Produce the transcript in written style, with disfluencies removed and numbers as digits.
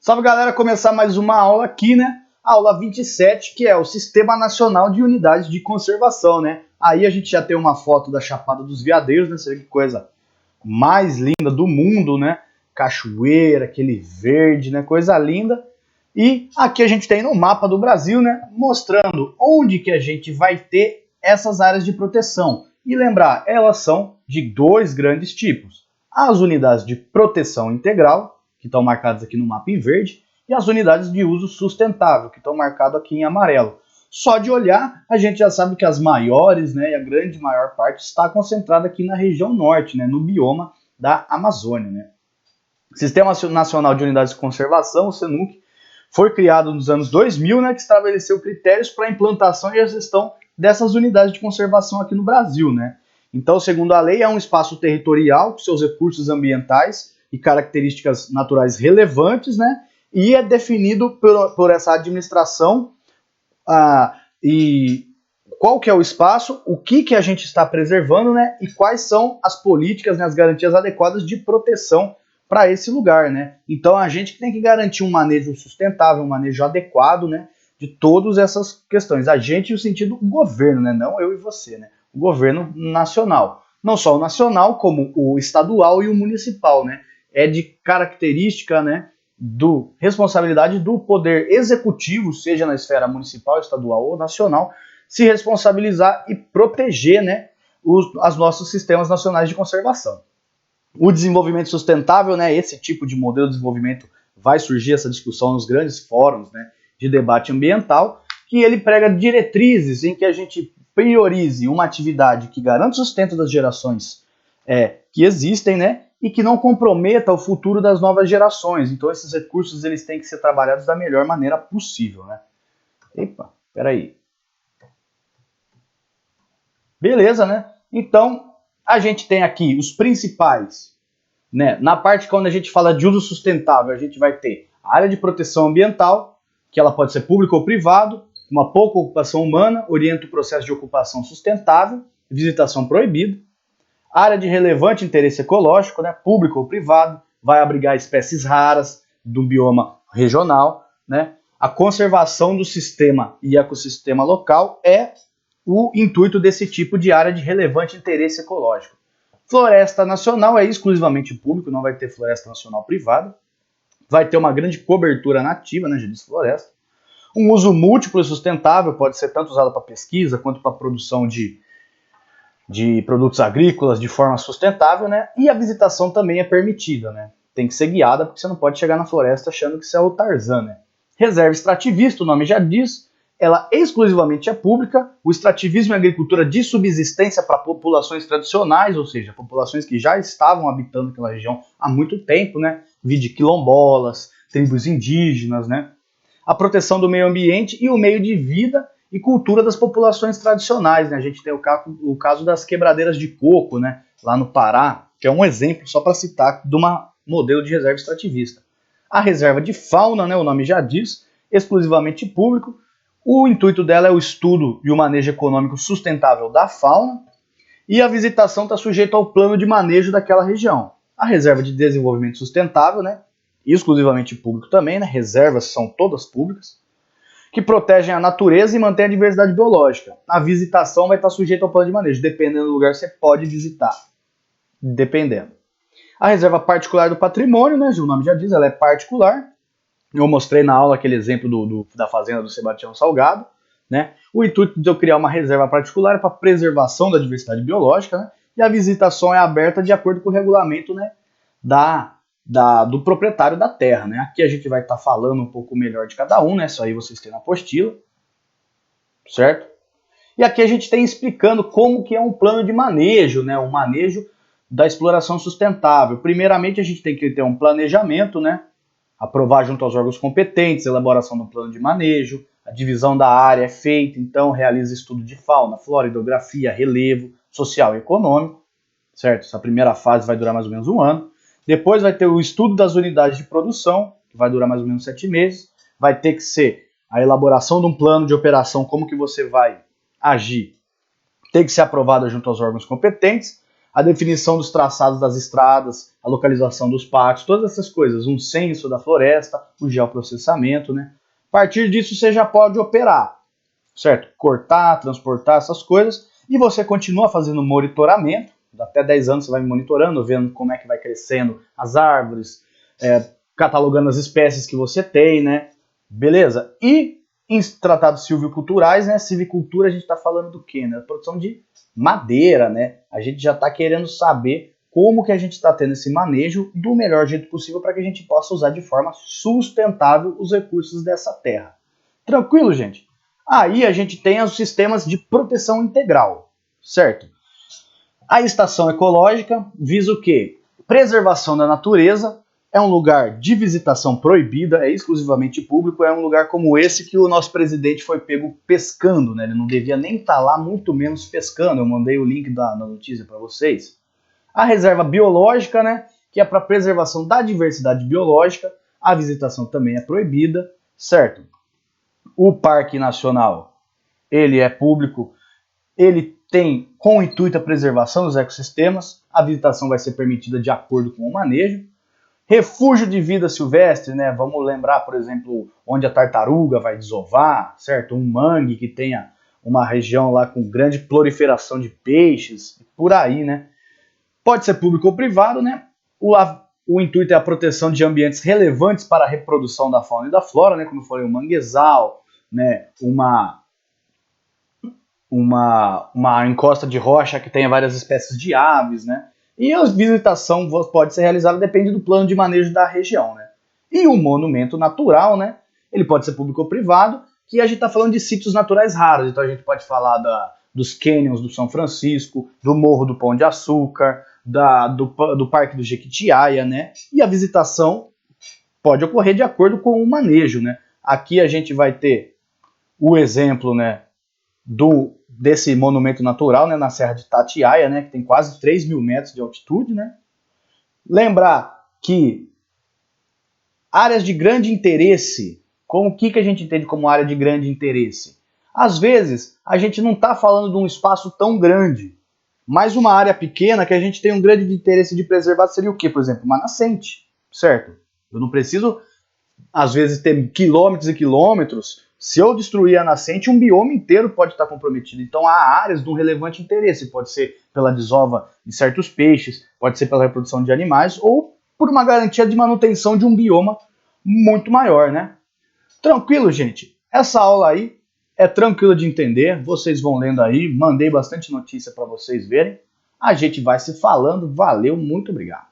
Salve galera, começar mais uma aula aqui, né? Aula 27, que é o Sistema Nacional de Unidades de Conservação, né? Aí a gente já tem uma foto da Chapada dos Veadeiros, né? Você vê que coisa mais linda do mundo, né? Cachoeira, aquele verde, né? Coisa linda. E aqui a gente tem no mapa do Brasil, né? Mostrando onde que a gente vai ter essas áreas de proteção. E lembrar, elas são de dois grandes tipos. As unidades de proteção integral, que estão marcadas aqui no mapa em verde, e as unidades de uso sustentável, que estão marcadas aqui em amarelo. Só de olhar, a gente já sabe que as maiores, né, e a grande maior parte está concentrada aqui na região norte, né, no bioma da Amazônia. Né. O Sistema Nacional de Unidades de Conservação, o SENUC, foi criado nos anos 2000, né, que estabeleceu critérios para a implantação e a gestão dessas unidades de conservação aqui no Brasil. Né. Então, segundo a lei, é um espaço territorial com seus recursos ambientais e características naturais relevantes, né? E é definido por essa administração e qual que é o espaço, o que a gente está preservando, né? E quais são as políticas, né, as garantias adequadas de proteção para esse lugar, né? Então a gente tem que garantir um manejo sustentável, um manejo adequado, né? De todas essas questões. A gente no sentido do governo, né? Não eu e você, né? O governo nacional. Não só o nacional, como o estadual e o municipal, né? É de característica, né, responsabilidade do poder executivo, seja na esfera municipal, estadual ou nacional, se responsabilizar e proteger, né, os nossos sistemas nacionais de conservação. O desenvolvimento sustentável, né, esse tipo de modelo de desenvolvimento vai surgir essa discussão nos grandes fóruns, né, de debate ambiental, que ele prega diretrizes em que a gente priorize uma atividade que garanta o sustento das gerações que existem, né, e que não comprometa o futuro das novas gerações. Então esses recursos eles têm que ser trabalhados da melhor maneira possível, né? Epa, peraí. Beleza, né? Então a gente tem aqui os principais, né? Na parte quando a gente fala de uso sustentável, a gente vai ter a área de proteção ambiental, que ela pode ser pública ou privado, uma pouca ocupação humana, orienta o processo de ocupação sustentável, visitação proibida. Área de relevante interesse ecológico, né, público ou privado, vai abrigar espécies raras do bioma regional. Né? A conservação do sistema e ecossistema local é o intuito desse tipo de área de relevante interesse ecológico. Floresta nacional é exclusivamente público, não vai ter floresta nacional privada. Vai ter uma grande cobertura nativa, né, já disse floresta. Um uso múltiplo e sustentável pode ser tanto usado para pesquisa quanto para produção de produtos agrícolas de forma sustentável, né? E a visitação também é permitida, né? Tem que ser guiada, porque você não pode chegar na floresta achando que você é o Tarzan, né? Reserva extrativista, o nome já diz, ela exclusivamente é pública. O extrativismo é agricultura de subsistência para populações tradicionais, ou seja, populações que já estavam habitando aquela região há muito tempo, né? Vide quilombolas, tribos indígenas, né? A proteção do meio ambiente e o meio de vida e cultura das populações tradicionais. Né? A gente tem o caso das quebradeiras de coco, né? Lá no Pará, que é um exemplo, só para citar, de um modelo de reserva extrativista. A reserva de fauna, né? O nome já diz, exclusivamente público. O intuito dela é o estudo e o manejo econômico sustentável da fauna, e a visitação está sujeita ao plano de manejo daquela região. A reserva de desenvolvimento sustentável, né? Exclusivamente público também, né? Reservas são todas públicas, que protegem a natureza e mantêm a diversidade biológica. A visitação vai estar sujeita ao plano de manejo. Dependendo do lugar, você pode visitar. Dependendo. A reserva particular do patrimônio, né? O nome já diz, ela é particular. Eu mostrei na aula aquele exemplo da fazenda do Sebastião Salgado. Né? O intuito de eu criar uma reserva particular é para preservação da diversidade biológica, né? E a visitação é aberta de acordo com o regulamento, né, do proprietário da terra, né? Aqui a gente vai estar falando um pouco melhor de cada um, né? Isso aí vocês têm na apostila, certo? E aqui a gente tem explicando como que é um plano de manejo, né? O manejo da exploração sustentável. Primeiramente a gente tem que ter um planejamento, né? Aprovar junto aos órgãos competentes, elaboração do plano de manejo, a divisão da área é feita, então realiza estudo de fauna, flora, hidrografia, relevo, social e econômico, certo? Essa primeira fase vai durar mais ou menos um ano. Depois vai ter o estudo das unidades de produção, que vai durar mais ou menos 7 meses. Vai ter que ser a elaboração de um plano de operação, como que você vai agir. Tem que ser aprovada junto aos órgãos competentes. a definição dos traçados das estradas, a localização dos pátios, todas essas coisas, um censo da floresta, o geoprocessamento, né? A partir disso você já pode operar, certo? Cortar, transportar essas coisas, e você continua fazendo monitoramento, até 10 anos você vai monitorando, vendo como é que vai crescendo as árvores, catalogando as espécies que você tem, né? Beleza? E em tratados silviculturais, né? Silvicultura a gente está falando do quê? Né? A produção de madeira, né? A gente já está querendo saber como que a gente está tendo esse manejo do melhor jeito possível para que a gente possa usar de forma sustentável os recursos dessa terra. Tranquilo, gente? Aí a gente tem os sistemas de proteção integral, certo? A estação ecológica visa o quê? Preservação da natureza, é um lugar de visitação proibida, é exclusivamente público, é um lugar como esse que o nosso presidente foi pego pescando, né? Ele não devia nem estar lá, muito menos pescando. Eu mandei o link da notícia para vocês. A reserva biológica, né? Que é para preservação da diversidade biológica, a visitação também é proibida, certo? O Parque Nacional, ele é público, ele tem com o intuito a preservação dos ecossistemas, a visitação vai ser permitida de acordo com o manejo. Refúgio de vida silvestre, né? Vamos lembrar, por exemplo, onde a tartaruga vai desovar, certo? Um mangue que tenha uma região lá com grande proliferação de peixes, por aí, né? Pode ser público ou privado, né? O intuito é a proteção de ambientes relevantes para a reprodução da fauna e da flora, né? Como eu falei, um manguezal, né? Uma encosta de rocha que tenha várias espécies de aves, né? E a visitação pode ser realizada, depende do plano de manejo da região, né? E o monumento natural, né? Ele pode ser público ou privado, que a gente está falando de sítios naturais raros. Então a gente pode falar dos canyons do São Francisco, do Morro do Pão de Açúcar, do Parque do Jequitiaia, né? E a visitação pode ocorrer de acordo com o manejo, né? Aqui a gente vai ter o exemplo, né? Desse monumento natural, né, na Serra de Itatiaia, né, que tem quase 3.000 metros de altitude, né. Lembrar que áreas de grande interesse, o que a gente entende como área de grande interesse? Às vezes, a gente não está falando de um espaço tão grande, mas uma área pequena que a gente tem um grande interesse de preservar seria o quê? Por exemplo, uma nascente, certo? Eu não preciso, às vezes, ter quilômetros e quilômetros. Se eu destruir a nascente, um bioma inteiro pode estar comprometido. Então há áreas de um relevante interesse. Pode ser pela desova de certos peixes, pode ser pela reprodução de animais ou por uma garantia de manutenção de um bioma muito maior, né? Tranquilo, gente? Essa aula aí é tranquila de entender. Vocês vão lendo aí. Mandei bastante notícia para vocês verem. A gente vai se falando. Valeu, muito obrigado.